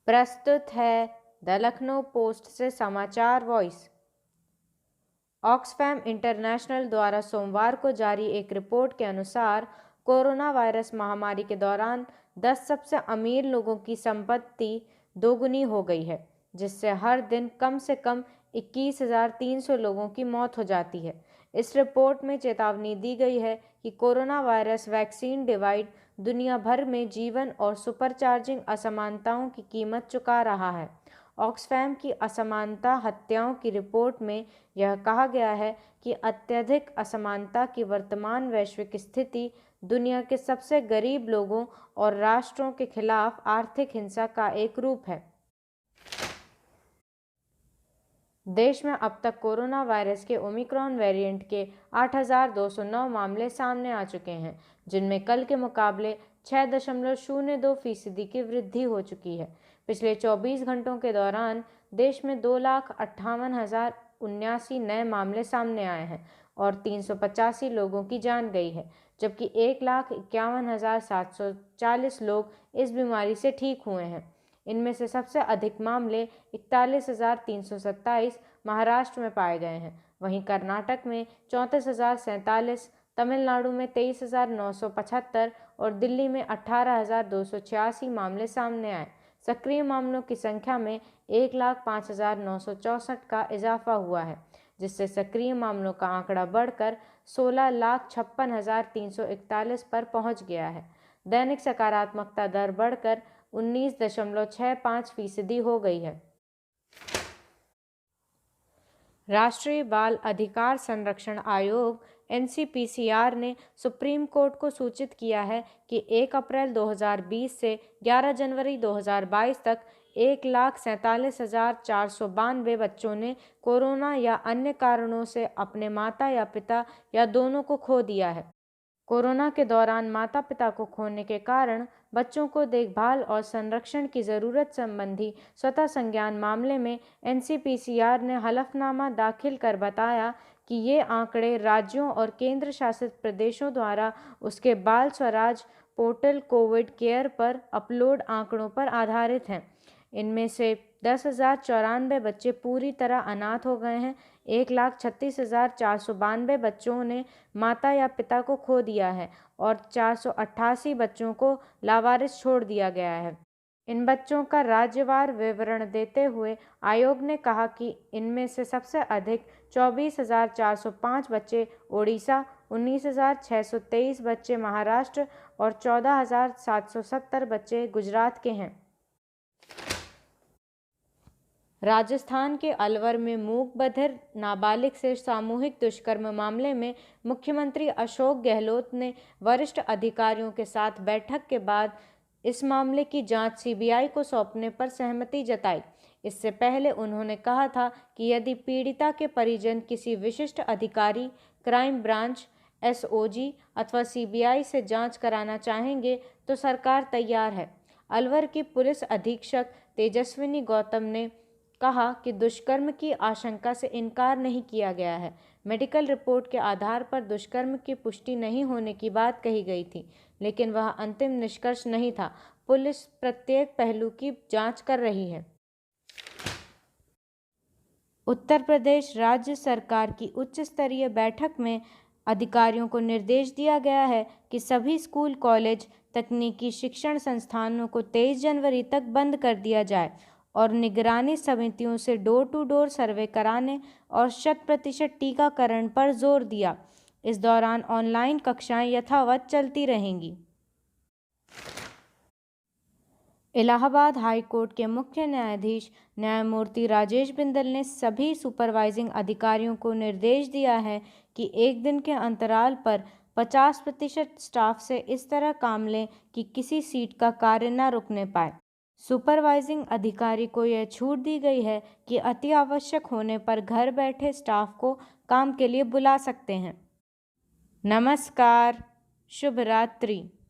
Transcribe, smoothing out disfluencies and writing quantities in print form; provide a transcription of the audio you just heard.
प्रस्तुत है the Lucknow post से समाचार वॉइस। ऑक्सफैम इंटरनेशनल द्वारा सोमवार को जारी एक रिपोर्ट के अनुसार कोरोना वायरस महामारी के दौरान 10 सबसे अमीर लोगों की संपत्ति दोगुनी हो गई है, जिससे हर दिन कम से कम 21,300 लोगों की मौत हो जाती है। इस रिपोर्ट में चेतावनी दी गई है कि कोरोना वायरस वैक्सीन डिवाइड दुनिया भर में जीवन और सुपरचार्जिंग असमानताओं की कीमत चुका रहा है। ऑक्सफैम की असमानता हत्याओं की रिपोर्ट में यह कहा गया है कि अत्यधिक असमानता की वर्तमान वैश्विक स्थिति दुनिया के सबसे गरीब लोगों और राष्ट्रों के खिलाफ आर्थिक हिंसा का एक रूप है। देश में अब तक कोरोना वायरस के ओमिक्रॉन वेरिएंट के 8,209 मामले सामने आ चुके हैं, जिनमें कल के मुकाबले 6.02% की वृद्धि हो चुकी है। पिछले 24 घंटों के दौरान देश में 2,58,079 नए मामले सामने आए हैं और 385 लोगों की जान गई है, जबकि 1,51,740 लोग इस बीमारी से ठीक हुए हैं। इनमें से सबसे अधिक मामले 41,327 महाराष्ट्र में पाए गए हैं। वहीं कर्नाटक में 34,047, तमिलनाडु में 23,975 और दिल्ली में 18,286 मामले सामने आए। सक्रिय मामलों की संख्या में 1,05,964 का इजाफा हुआ है, जिससे सक्रिय मामलों का आंकड़ा बढ़कर 16,56,341 पर पहुंच गया है। दैनिक सकारात्मकता दर बढ़कर 19.65% हो गई है। राष्ट्रीय बाल अधिकार संरक्षण आयोग (NCPCR) ने सुप्रीम कोर्ट को सूचित किया है कि 1 अप्रैल 2020 से 11 जनवरी 2022 तक 1,47,492 बच्चों ने कोरोना या अन्य कारणों से अपने माता या पिता या दोनों को खो दिया है। कोरोना के दौरान माता पिता को खोने के कारण बच्चों को देखभाल और संरक्षण की ज़रूरत संबंधी स्वतः संज्ञान मामले में NCPCR ने हलफनामा दाखिल कर बताया कि ये आंकड़े राज्यों और केंद्र शासित प्रदेशों द्वारा उसके बाल स्वराज पोर्टल कोविड केयर पर अपलोड आंकड़ों पर आधारित हैं। इनमें से 10,094 बच्चे पूरी तरह अनाथ हो गए हैं। 1,36,492 बच्चों ने माता या पिता को खो दिया है और 488 बच्चों को लावारिस छोड़ दिया गया है। इन बच्चों का राज्यवार विवरण देते हुए आयोग ने कहा कि इनमें से सबसे अधिक 24,405 बच्चे ओडिशा, 19,623 बच्चे महाराष्ट्र और 14,770 बच्चे गुजरात के हैं। राजस्थान के अलवर में मूक बधिर नाबालिग से सामूहिक दुष्कर्म मामले में मुख्यमंत्री अशोक गहलोत ने वरिष्ठ अधिकारियों के साथ बैठक के बाद इस मामले की जांच CBI को सौंपने पर सहमति जताई। इससे पहले उन्होंने कहा था कि यदि पीड़िता के परिजन किसी विशिष्ट अधिकारी, क्राइम ब्रांच, SOG अथवा CBI से जांच कराना चाहेंगे तो सरकार तैयार है। अलवर की पुलिस अधीक्षक तेजस्विनी गौतम ने कहा कि दुष्कर्म की आशंका से इनकार नहीं किया गया है। मेडिकल रिपोर्ट के आधार पर दुष्कर्म की पुष्टि नहीं होने की बात कही गई थी, लेकिन वह अंतिम निष्कर्ष नहीं था। पुलिस प्रत्येक पहलू की जांच कर रही है। उत्तर प्रदेश राज्य सरकार की उच्च स्तरीय बैठक में अधिकारियों को निर्देश दिया गया है कि सभी स्कूल, कॉलेज, तकनीकी शिक्षण संस्थानों को 23 जनवरी तक बंद कर दिया जाए और निगरानी समितियों से डोर टू डोर सर्वे कराने और 100% टीकाकरण पर जोर दिया। इस दौरान ऑनलाइन कक्षाएं यथावत चलती रहेंगी। इलाहाबाद हाई कोर्ट के मुख्य न्यायाधीश न्यायमूर्ति राजेश बिंदल ने सभी सुपरवाइजिंग अधिकारियों को निर्देश दिया है कि एक दिन के अंतराल पर 50% स्टाफ से इस तरह काम लें कि किसी सीट का कार्य न रुकने पाए। सुपरवाइजिंग अधिकारी को यह छूट दी गई है कि अति आवश्यक होने पर घर बैठे स्टाफ को काम के लिए बुला सकते हैं। नमस्कार, शुभ रात्रि।